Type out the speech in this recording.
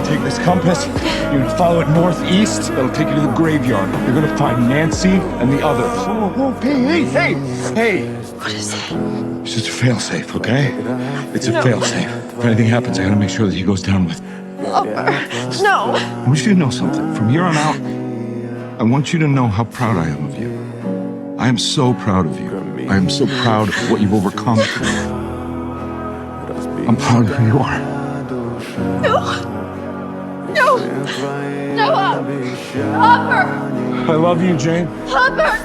take this compass, you're gonna follow it northeast, that'll take you to the graveyard. You're gonna find Nancy and the others. Whoa, hey! What is it? It's just a failsafe, okay? It's a failsafe. If anything happens, I gotta make sure that he goes down with. No. I want you to know something. From here on out, I want you to know how proud I am of you. I am so proud of you. I am so proud of what you've overcome. I'm proud of who you are. No, Hopper! I love you, Jane. Hopper!